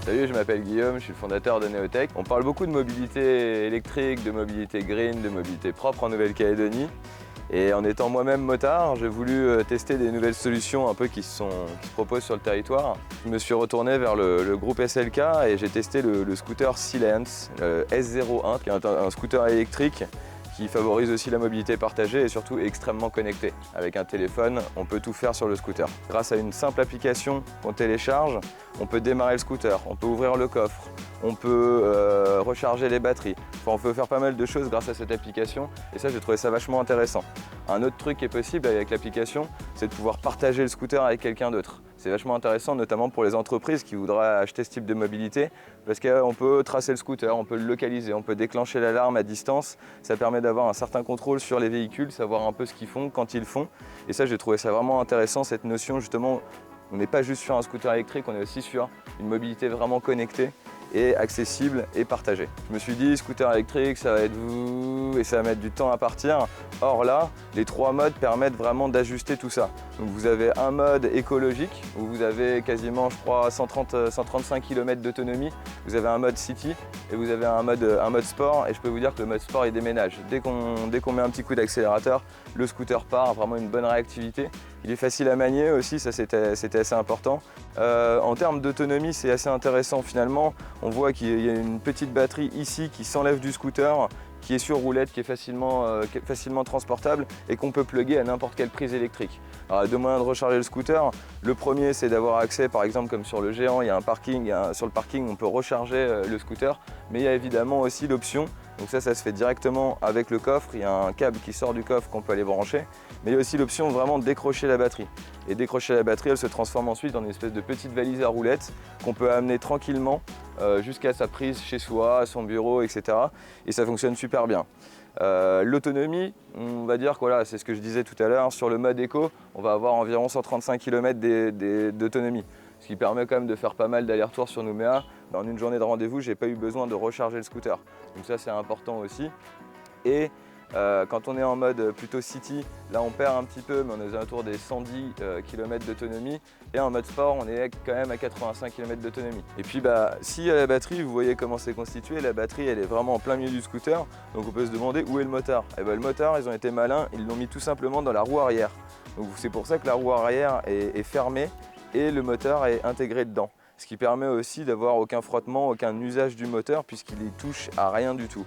Salut, je m'appelle Guillaume, je suis le fondateur de Neotech. On parle beaucoup de mobilité électrique, de mobilité green, de mobilité propre en Nouvelle-Calédonie. Et en étant moi-même motard, j'ai voulu tester des nouvelles solutions un peu qui se proposent sur le territoire. Je me suis retourné vers le groupe SLK et j'ai testé le scooter Silence, le S01, qui est un scooter électrique qui favorise aussi la mobilité partagée et surtout extrêmement connecté. Avec un téléphone, on peut tout faire sur le scooter. Grâce à une simple application qu'on télécharge, on peut démarrer le scooter, on peut ouvrir le coffre, on peut recharger les batteries. Enfin, on peut faire pas mal de choses grâce à cette application et ça, j'ai trouvé ça vachement intéressant. Un autre truc qui est possible avec l'application, c'est de pouvoir partager le scooter avec quelqu'un d'autre. C'est vachement intéressant, notamment pour les entreprises qui voudraient acheter ce type de mobilité, parce qu'on peut tracer le scooter, on peut le localiser, on peut déclencher l'alarme à distance. Ça permet d'avoir un certain contrôle sur les véhicules, savoir un peu ce qu'ils font, quand ils le font. Et ça, j'ai trouvé ça vraiment intéressant, cette notion justement, on n'est pas juste sur un scooter électrique, on est aussi sur une mobilité vraiment connectée et accessible et partagée. Je me suis dit, scooter électrique, ça va être vous et ça va mettre du temps à partir. Or là, les trois modes permettent vraiment d'ajuster tout ça. Donc vous avez un mode écologique où vous avez quasiment, je crois, 135 km d'autonomie. Vous avez un mode city et vous avez un mode sport. Et je peux vous dire que le mode sport, il déménage. Dès qu'on met un petit coup d'accélérateur, le scooter part, vraiment une bonne réactivité. Il est facile à manier aussi, ça c'était assez important. En termes d'autonomie, c'est assez intéressant finalement. On voit qu'il y a une petite batterie ici qui s'enlève du scooter, qui est sur roulette, qui est facilement transportable et qu'on peut plugger à n'importe quelle prise électrique. Alors, il y a deux moyens de recharger le scooter. Le premier, c'est d'avoir accès, par exemple comme sur le Géant, il y a un parking, sur le parking on peut recharger le scooter, mais il y a évidemment aussi l'option, donc ça se fait directement avec le coffre, il y a un câble qui sort du coffre qu'on peut aller brancher, mais il y a aussi l'option vraiment de décrocher la batterie. Et décrocher la batterie, elle se transforme ensuite en une espèce de petite valise à roulettes qu'on peut amener tranquillement jusqu'à sa prise chez soi, à son bureau, etc. Et ça fonctionne super bien. L'autonomie, on va dire que voilà, c'est ce que je disais tout à l'heure, sur le mode éco, on va avoir environ 135 km d'autonomie, ce qui permet quand même de faire pas mal d'allers-retours sur Nouméa. En une journée de rendez-vous, j'ai pas eu besoin de recharger le scooter. Donc ça, c'est important aussi. Et quand on est en mode plutôt city, là on perd un petit peu, mais on est aux alentours des 110 km d'autonomie. Et en mode sport, on est quand même à 85 km d'autonomie. Et puis si à la batterie, vous voyez comment c'est constitué, la batterie elle est vraiment en plein milieu du scooter. Donc on peut se demander où est le moteur. Et le moteur, ils ont été malins, ils l'ont mis tout simplement dans la roue arrière. Donc c'est pour ça que la roue arrière est fermée et le moteur est intégré dedans. Ce qui permet aussi d'avoir aucun frottement, aucun usage du moteur puisqu'il y touche à rien du tout.